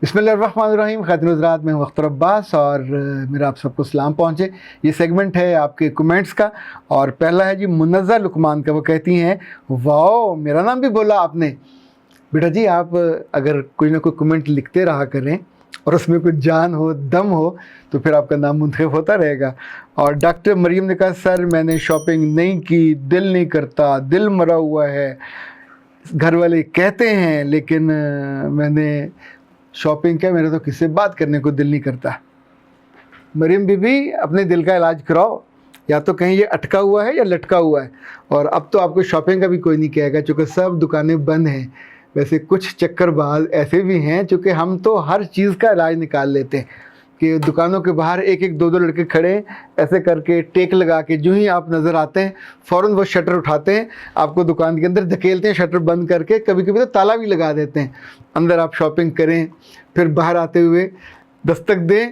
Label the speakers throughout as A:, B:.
A: बिस्मिल्लाहिर्रहमानिर्रहीम। ख़ातिन हज़रात, मैं हूं अख्तर अब्बास और मेरा आप सबको सलाम पहुँचे। ये सेगमेंट है आपके कमेंट्स का और पहला है जी मुनज़्ज़ा लुकमान का। वो कहती हैं, वाओ मेरा नाम भी बोला आपने। बेटा जी, आप अगर कोई ना कोई कमेंट लिखते रहा करें और उसमें कुछ जान हो, दम हो, तो फिर आपका नाम मुंतखब होता रहेगा। और डॉक्टर मरीम ने कहा, सर मैंने शॉपिंग नहीं की, दिल नहीं करता, दिल मरा हुआ है। घर वाले कहते हैं लेकिन मैंने शॉपिंग किया, मेरा तो किसी से बात करने को दिल नहीं करता। मरीम बीबी, अपने दिल का इलाज कराओ, या तो कहीं ये अटका हुआ है या लटका हुआ है। और अब तो आपको शॉपिंग का भी कोई नहीं कहेगा चूँकि सब दुकानें बंद हैं। वैसे कुछ चक्करबाज ऐसे भी हैं चूँकि हम तो हर चीज़ का इलाज निकाल लेते हैं कि दुकानों के बाहर एक एक दो दो लड़के खड़े ऐसे करके टेक लगा के, जो ही आप नज़र आते हैं फ़ौरन वो शटर उठाते हैं, आपको दुकान के अंदर धकेलते हैं, शटर बंद करके, कभी कभी तो ताला भी लगा देते हैं। अंदर आप शॉपिंग करें, फिर बाहर आते हुए दस्तक दें,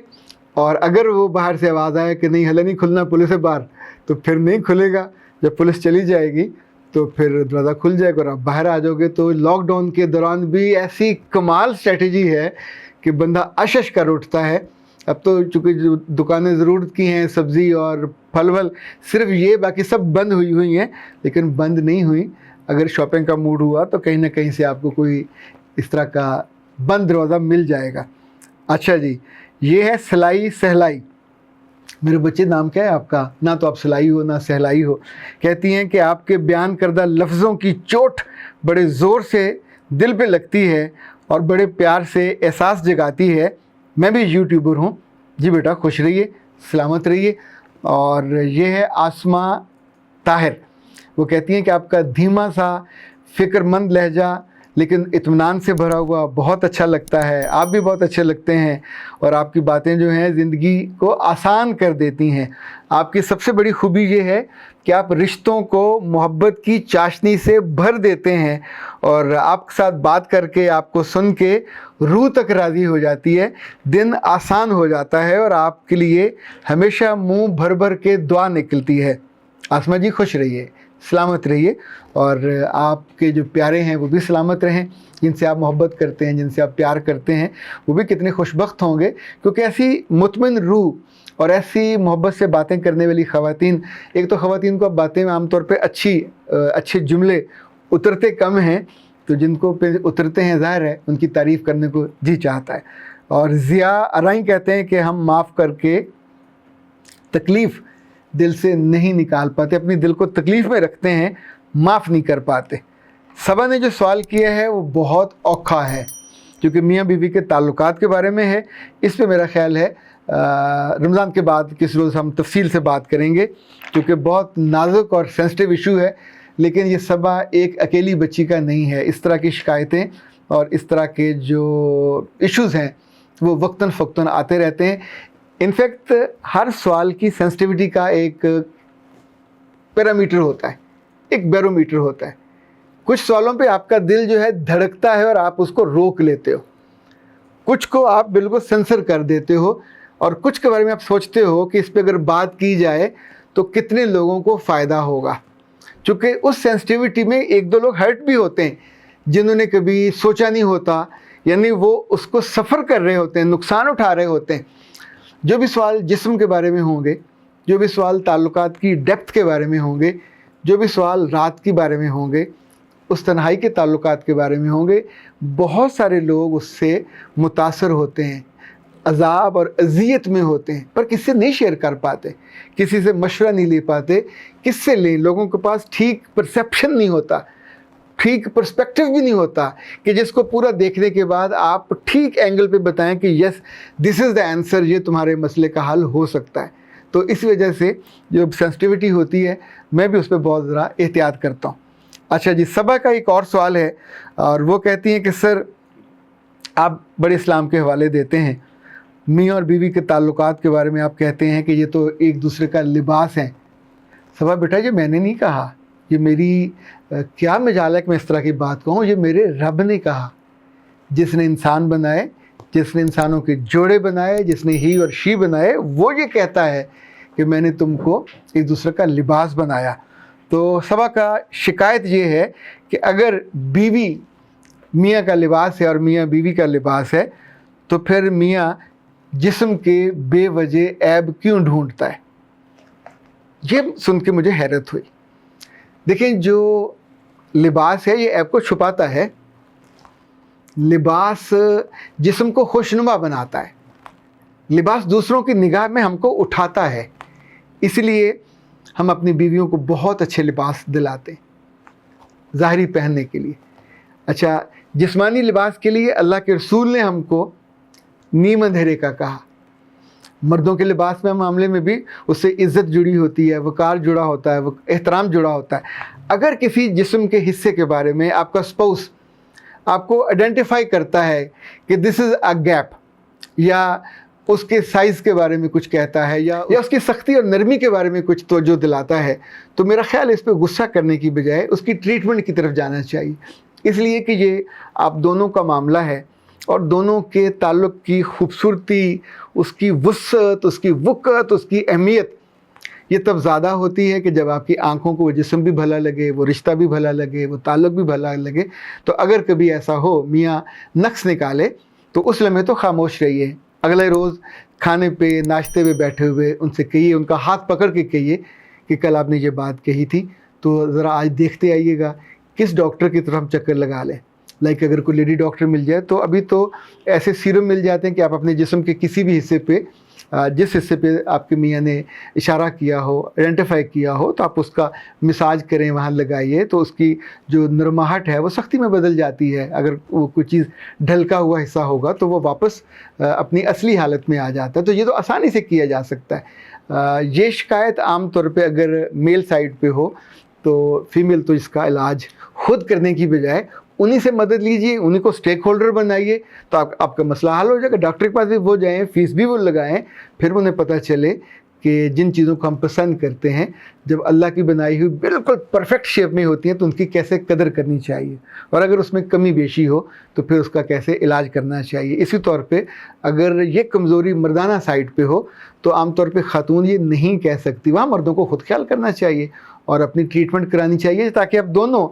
A: और अगर वो बाहर से आवाज़ आए कि नहीं हले नहीं खुलना, पुलिस है बाहर, तो फिर नहीं खुलेगा। जब पुलिस चली जाएगी तो फिर दरवाज़ा खुल जाएगा और आप बाहर आ जाओगे। तो लॉकडाउन के दौरान भी ऐसी कमाल स्ट्रेटजी है कि बंदा अशश कर उठता है। अब तो चूँकि जो दुकानें ज़रूरत की हैं, सब्ज़ी और फल वल, सिर्फ ये, बाकी सब बंद हुई हैं, लेकिन बंद नहीं हुई। अगर शॉपिंग का मूड हुआ तो कहीं ना कहीं से आपको कोई इस तरह का बंद दरवाज़ा मिल जाएगा। अच्छा जी, ये है सिलाई सहलाई। मेरे बच्चे, नाम क्या है आपका? ना तो आप सिलाई हो ना सहलाई हो। कहती हैं कि आपके बयान करदा लफ्ज़ों की चोट बड़े ज़ोर से दिल पे लगती है और बड़े प्यार से एहसास जगाती है। मैं भी यूट्यूबर हूँ। जी बेटा, खुश रहिए, सलामत रहिए। और ये है आसमा ताहिर। वो कहती हैं कि आपका धीमा सा फ़िक्रमंद लहजा लेकिन इत्मीनान से भरा हुआ बहुत अच्छा लगता है। आप भी बहुत अच्छे लगते हैं और आपकी बातें जो हैं ज़िंदगी को आसान कर देती हैं। आपकी सबसे बड़ी खूबी ये है कि आप रिश्तों को मोहब्बत की चाशनी से भर देते हैं और आपके साथ बात करके, आपको सुन के रूह तक राज़ी हो जाती है, दिन आसान हो जाता है और आपके लिए हमेशा मुँह भर भर के दुआ निकलती है। आसमा जी, खुश रहिए, सलामत रहिए और आपके जो प्यारे हैं वो भी सलामत रहें। जिनसे आप मोहब्बत करते हैं, जिनसे आप प्यार करते हैं, वो भी कितने खुशबख्त होंगे, क्योंकि ऐसी मुतमिन रूह और ऐसी मोहब्बत से बातें करने वाली ख़वातीन, एक तो ख़वातीन को अब बातें में आमतौर पे अच्छे जुमले उतरते कम हैं, तो जिनको पे उतरते हैं ज़ाहिर है उनकी तारीफ़ करने को जी चाहता है। और ज़िया अराई कहते हैं कि हम माफ़ करके तकलीफ़ दिल से नहीं निकाल पाते, अपनी दिल को तकलीफ़ में रखते हैं, माफ़ नहीं कर पाते। सबा ने जो सवाल किया है वो बहुत औखा है, क्योंकि मियाँ बीवी के ताल्लुकात के बारे में है। इस पे मेरा ख़्याल है रमज़ान के बाद किस रोज़ हम तफसील से बात करेंगे, क्योंकि बहुत नाजुक और सेंसिटिव इशू है। लेकिन ये सबा एक अकेली बच्ची का नहीं है। इस तरह की शिकायतें और इस तरह के जो इश्यूज़ हैं वो वक्तन फ़क्तन आते रहते हैं। इनफैक्ट हर सवाल की सेंसिटिविटी का एक पैरामीटर होता है, एक बैरोमीटर होता है। कुछ सवालों पे आपका दिल जो है धड़कता है और आप उसको रोक लेते हो, कुछ को आप बिल्कुल सेंसर कर देते हो, और कुछ के बारे में आप सोचते हो कि इस पे अगर बात की जाए तो कितने लोगों को फ़ायदा होगा। चूँकि उस सेंसिटिविटी में एक दो लोग हर्ट भी होते हैं जिन्होंने कभी सोचा नहीं होता, यानी वो उसको सफ़र कर रहे होते हैं, नुकसान उठा रहे होते हैं। जो भी सवाल जिस्म के बारे में होंगे, जो भी सवाल ताल्लुकात की डेप्थ के बारे में होंगे, जो भी सवाल रात के बारे में होंगे, उस तन्हाई के ताल्लुकात के बारे में होंगे, बहुत सारे लोग उससे मुतासर होते हैं, अज़ाब और अज़ियत में होते हैं, पर किससे नहीं शेयर कर पाते, किसी से मशवरा नहीं ले पाते। किससे लें? लोगों के पास ठीक परसेप्शन नहीं होता, ठीक पर्सपेक्टिव भी नहीं होता कि जिसको पूरा देखने के बाद आप ठीक एंगल पे बताएं कि yes this is the answer, ये तुम्हारे मसले का हल हो सकता है। तो इस वजह से जो सेंसिटिविटी होती है, मैं भी उस पर बहुत ज़रा एहतियात करता हूँ। अच्छा जी, सबा का एक और सवाल है और वो कहती हैं कि सर आप बड़े इस्लाम के हवाले देते हैं, मियाँ और बीवी के ताल्लुकात के बारे में आप कहते हैं कि ये तो एक दूसरे का लिबास है। सबा बेटा, ये मैंने नहीं कहा, ये मेरी क्या मजाल है कि मैं इस तरह की बात कहूँ, ये मेरे रब ने कहा, जिसने इंसान बनाए, जिसने इंसानों के जोड़े बनाए, जिसने ही और शी बनाए, वो ये कहता है कि मैंने तुमको एक दूसरे का लिबास बनाया। तो सबा का शिकायत ये है कि अगर बीवी मियाँ का लिबास है और मियाँ बीवी का लिबास है, تو پھر میاں جسم کے بے وجہ عیب کیوں ڈھونڈتا ہے؟ یہ سن کے مجھے حیرت ہوئی۔ دیکھیں، جو لباس ہے یہ عیب کو چھپاتا ہے، لباس جسم کو خوشنما بناتا ہے، لباس دوسروں کی نگاہ میں ہم کو اٹھاتا ہے، اس لیے ہم اپنی بیویوں کو بہت اچھے لباس دلاتے ہیں ظاہری پہننے کے لیے۔ اچھا، جسمانی لباس کے لیے اللہ کے رسول نے ہم کو نیم اندھیرے کا کہا۔ مردوں کے لباس میں معاملے میں بھی اس سے عزت جڑی ہوتی ہے، وقار جڑا ہوتا ہے، احترام جڑا ہوتا ہے۔ اگر کسی جسم کے حصے کے بارے میں آپ کا اسپاؤس آپ کو آئیڈینٹیفائی کرتا ہے کہ دس از اے گیپ، یا اس کے سائز کے بارے میں کچھ کہتا ہے، یا اس کی سختی اور نرمی کے بارے میں کچھ توجہ دلاتا ہے، تو میرا خیال اس پہ غصہ کرنے کی بجائے اس کی ٹریٹمنٹ کی طرف جانا چاہیے، اس لیے کہ یہ آپ دونوں کا معاملہ ہے، اور دونوں کے تعلق کی خوبصورتی، اس کی وسعت، اس کی وقت، اس کی اہمیت یہ تب زیادہ ہوتی ہے کہ جب آپ کی آنکھوں کو وہ جسم بھی بھلا لگے، وہ رشتہ بھی بھلا لگے، وہ تعلق بھی بھلا لگے۔ تو اگر کبھی ایسا ہو میاں نقص نکالے تو اس لمحے تو خاموش رہیے، اگلے روز کھانے پہ ناشتے پہ بیٹھے ہوئے ان سے کہیے، ان کا ہاتھ پکڑ کے کہیے کہ کل آپ نے یہ بات کہی تھی، تو ذرا آج دیکھتے آئیے گا کس ڈاکٹر کی طرف ہم چکر لگا لیں۔ لائک اگر کوئی لیڈی ڈاکٹر مل جائے تو ابھی تو ایسے سیرم مل جاتے ہیں کہ آپ اپنے جسم کے کسی بھی حصے پہ، جس حصے پہ آپ کے میاں نے اشارہ کیا ہو، آئیڈینٹیفائی کیا ہو، تو آپ اس کا مساج کریں، وہاں لگائیے، تو اس کی جو نرماہٹ ہے وہ سختی میں بدل جاتی ہے۔ اگر وہ کوئی چیز ڈھلکا ہوا حصہ ہوگا تو وہ واپس اپنی اصلی حالت میں آ جاتا ہے۔ تو یہ تو آسانی سے کیا جا سکتا ہے۔ یہ شکایت عام طور پہ اگر میل سائڈ پہ ہو تو فیمیل تو اس کا علاج خود کرنے کی بجائے انہی سے مدد لیجئے، انہی کو سٹیک ہولڈر بنائیے، تو آپ کا مسئلہ حل ہو جائے گا۔ ڈاکٹر کے پاس بھی وہ جائیں، فیس بھی وہ لگائیں، پھر انہیں پتہ چلے کہ جن چیزوں کو ہم پسند کرتے ہیں جب اللہ کی بنائی ہوئی بالکل پرفیکٹ شیپ میں ہوتی ہیں تو ان کی کیسے قدر کرنی چاہیے، اور اگر اس میں کمی بیشی ہو تو پھر اس کا کیسے علاج کرنا چاہیے۔ اسی طور پہ اگر یہ کمزوری مردانہ سائڈ پہ ہو تو عام طور پہ خاتون یہ نہیں کہہ سکتی، وہاں مردوں کو خود خیال کرنا چاہیے اور اپنی ٹریٹمنٹ کرانی چاہیے، تاکہ اب دونوں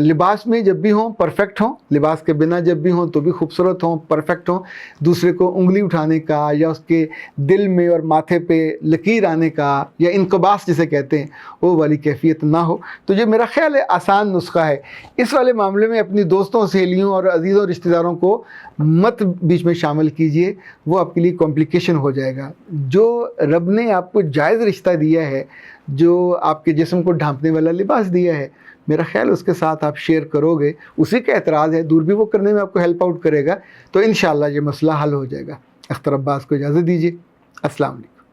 A: لباس میں جب بھی ہوں پرفیکٹ ہوں، لباس کے بنا جب بھی ہوں تو بھی خوبصورت ہوں، پرفیکٹ ہوں، دوسرے کو انگلی اٹھانے کا یا اس کے دل میں اور ماتھے پہ لکیر آنے کا یا انقباس جسے کہتے ہیں وہ والی کیفیت نہ ہو۔ تو یہ میرا خیال ہے آسان نسخہ ہے۔ اس والے معاملے میں اپنی دوستوں، سہیلیوں اور عزیزوں رشتہ داروں کو مت بیچ میں شامل کیجئے، وہ آپ کے لیے کمپلیکیشن ہو جائے گا۔ جو رب نے آپ کو جائز رشتہ دیا ہے، جو آپ کے جسم کو ڈھانپنے والا لباس دیا ہے، میرا خیال اس کے ساتھ آپ شیئر کرو گے، اسی کا اعتراض ہے، دور بھی وہ کرنے میں آپ کو ہیلپ آؤٹ کرے گا، تو انشاءاللہ یہ مسئلہ حل ہو جائے گا۔ اختر عباس کو اجازت دیجیے، السلام علیکم۔